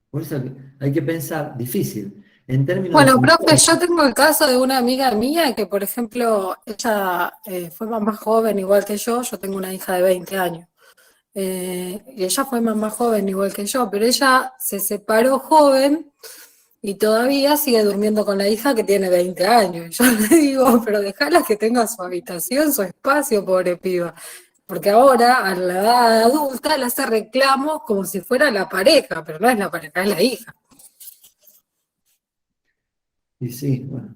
Por eso hay que pensar, difícil, En términos Bueno, de... profe, yo tengo el caso de una amiga mía que, por ejemplo, ella fue mamá joven igual que yo tengo una hija de 20 años. Y ella fue mamá joven igual que yo, pero ella se separó joven y todavía sigue durmiendo con la hija que tiene 20 años. Y yo le digo, pero dejala que tenga su habitación, su espacio, pobre piba. Porque ahora, a la edad adulta, le hace reclamos como si fuera la pareja, pero no es la pareja, es la hija. Y sí, bueno,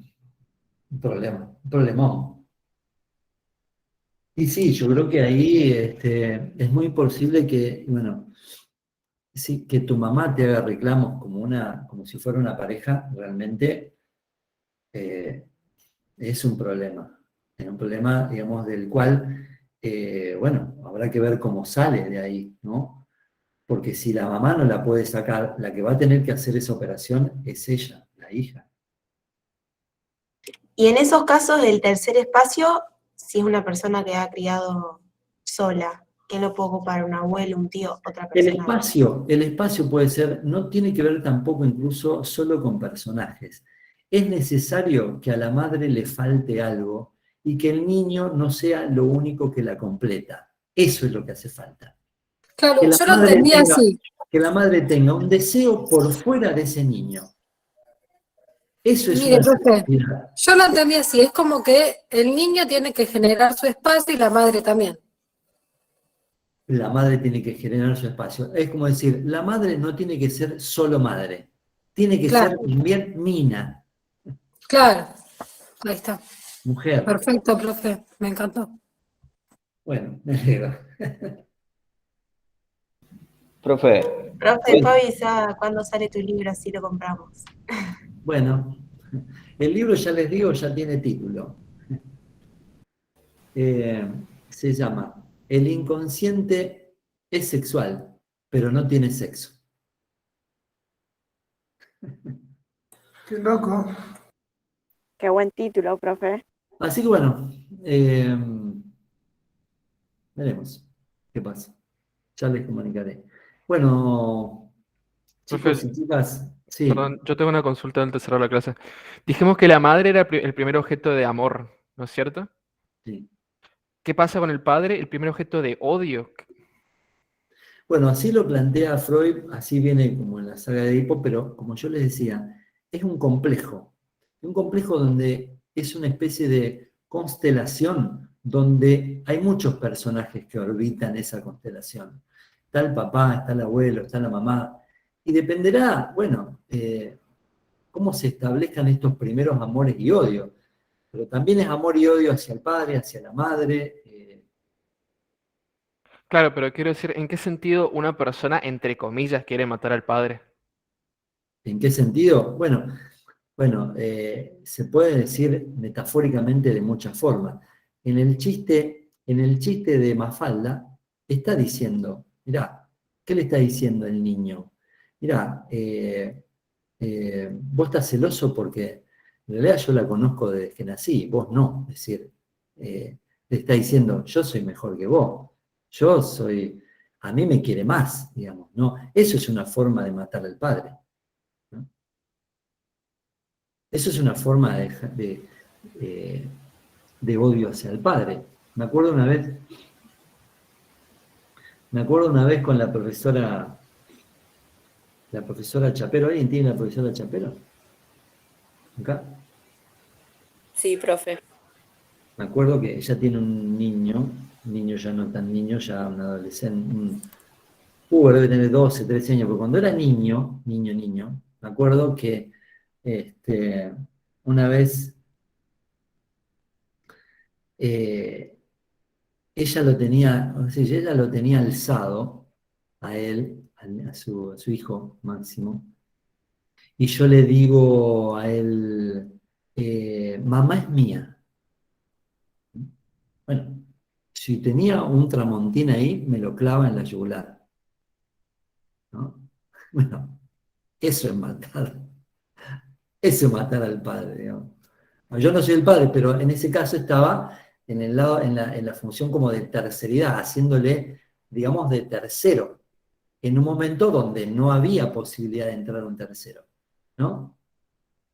un problemón. Y sí, yo creo que ahí es muy posible que, bueno, sí, que tu mamá te haga reclamos como si fuera una pareja, realmente es un problema. Es un problema, digamos, del cual, bueno, habrá que ver cómo sale de ahí, ¿no? Porque si la mamá no la puede sacar, la que va a tener que hacer esa operación es ella, la hija. Y en esos casos, el tercer espacio, si es una persona que ha criado sola, ¿quién lo puede ocupar? ¿Un abuelo, un tío, otra El persona? espacio puede ser, no tiene que ver tampoco incluso solo con personajes. Es necesario que a la madre le falte algo y que el niño no sea lo único que la completa. Eso es lo que hace falta. Claro, Que la yo lo madre entendí tenga, así. que la madre tenga un deseo por fuera de ese niño. Eso es una Mire, profe, necesidad. yo lo entendí así, es como que el niño tiene que generar su espacio y la madre también. La madre tiene que generar su espacio. Es como decir, la madre no tiene que ser solo madre, tiene que ser Claro, también mina, claro, ahí está. mujer. Perfecto, profe, me encantó. Bueno, me alegro. Profe, Profe, hoy, después avisa cuándo sale tu libro, así lo compramos. Bueno, el libro, ya les digo, ya tiene título. Se llama El inconsciente es sexual, pero no tiene sexo. Qué loco. Qué buen título, profe. Así que bueno, veremos qué pasa. Ya les comunicaré. Bueno, chicos Profe, y chicas, sí, perdón, yo tengo una consulta antes de cerrar la clase. Dijimos que la madre era el primer objeto de amor, ¿no es cierto? sí. ¿Qué pasa con el padre, el primer objeto de odio? Bueno, así lo plantea Freud, así viene como en la saga de Edipo, pero como yo les decía, es un complejo donde es una especie de constelación, donde hay muchos personajes que orbitan esa constelación. Está el papá, está el abuelo, está la mamá, y dependerá, bueno, cómo se establezcan estos primeros amores y odios, pero también es amor y odio hacia el padre, hacia la madre. Claro, pero quiero decir, ¿en qué sentido una persona, entre comillas, quiere matar al padre? ¿En qué sentido? Bueno, se puede decir metafóricamente de muchas formas. En el chiste de Mafalda está diciendo, mirá, ¿qué le está diciendo el niño? Mirá, vos estás celoso porque en realidad yo la conozco desde que nací, vos no. Es decir, le está diciendo, yo soy mejor que vos, a mí me quiere más, digamos, ¿no? Eso es una forma de matar al padre. Eso es una forma de odio hacia el padre. Me acuerdo una vez con la profesora Chapero. ¿Alguien tiene la profesora Chapero? ¿Acá? Sí, profe. Me acuerdo que ella tiene un niño ya no tan niño, ya un adolescente, debe tener 12, 13 años, pero cuando era niño, me acuerdo que una vez ella lo tenía alzado a él, a su hijo Máximo, y yo le digo a él, mamá es mía. Bueno, si tenía un Tramontín ahí, me lo clava en la yugular, ¿no? Bueno, eso es matar. Eso es matar al padre, digamos. Yo no soy el padre, pero en ese caso estaba en el lado, en la función como de terceridad, haciéndole, digamos, de tercero, en un momento donde no había posibilidad de entrar un tercero, ¿no?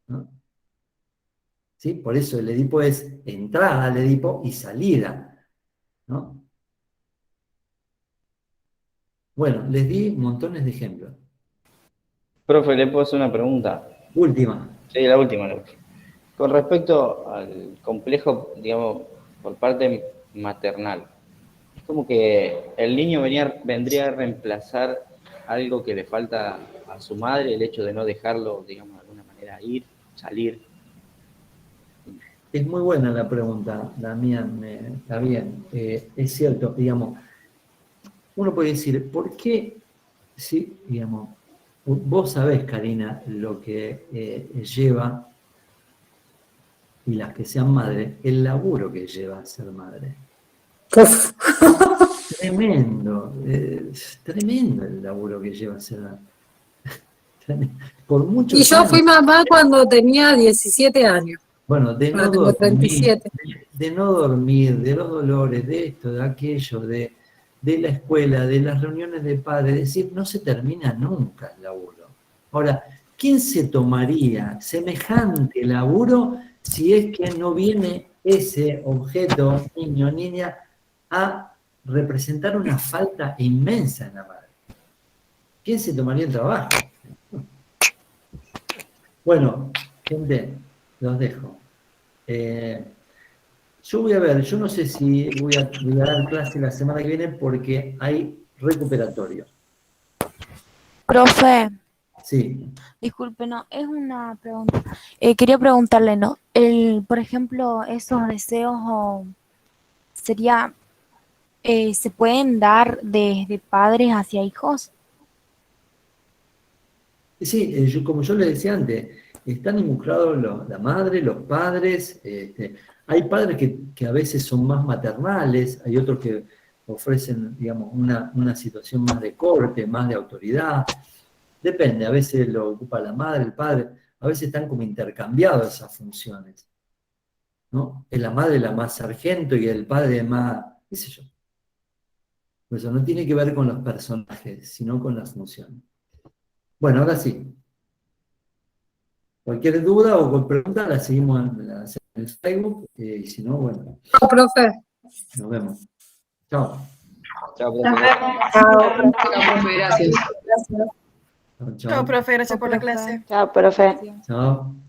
¿no? ¿Sí? Por eso el Edipo es entrada al Edipo y salida, ¿no? Bueno, les di montones de ejemplos. Profe, ¿le puedo hacer una pregunta? Última. Sí, la última. Con respecto al complejo, digamos, por parte maternal, es como que el niño vendría a reemplazar algo que le falta a su madre, el hecho de no dejarlo, digamos, de alguna manera ir, salir. Es muy buena la pregunta, Damián, está bien. Es cierto, digamos, uno puede decir, ¿por qué, sí, digamos, vos sabés, Karina, lo que lleva, y las que sean madres, el laburo que lleva a ser madre? Uf. Tremendo, tremendo el laburo que lleva a ser madre. Por muchos Y yo años. fui mamá cuando tenía 17 años. Bueno, de Ahora no tengo dormir, 37. de no dormir, de los dolores, de esto, de aquello, de la escuela, de las reuniones de padres, es decir, no se termina nunca el laburo. Ahora, ¿quién se tomaría semejante laburo si es que no viene ese objeto, niño o niña, a representar una falta inmensa en la madre? ¿Quién se tomaría el trabajo? Bueno, gente, los dejo. Yo voy a ver, yo no sé si voy a dar clase la semana que viene porque hay recuperatorio. Profe, Sí. disculpe, no, es una pregunta. Quería preguntarle, ¿no? Por ejemplo, esos deseos sería, ¿se pueden dar desde padres hacia hijos? Sí, como yo les decía antes, están involucrados la madre, los padres. Hay padres que a veces son más maternales, hay otros que ofrecen, digamos, una situación más de corte, más de autoridad. Depende, a veces lo ocupa la madre, el padre, a veces están como intercambiadas esas funciones, ¿no? Es la madre la más sargento y el padre más, qué sé yo. Por eso no tiene que ver con los personajes, sino con las funciones. Bueno, ahora sí. Cualquier duda o pregunta la seguimos en el Facebook, y si no, bueno, Chao, profe. nos vemos. Chao. Chao, profe. Chao. Profe, gracias. Chao, Chao, profe, gracias por la clase. Chao, profe. Chao.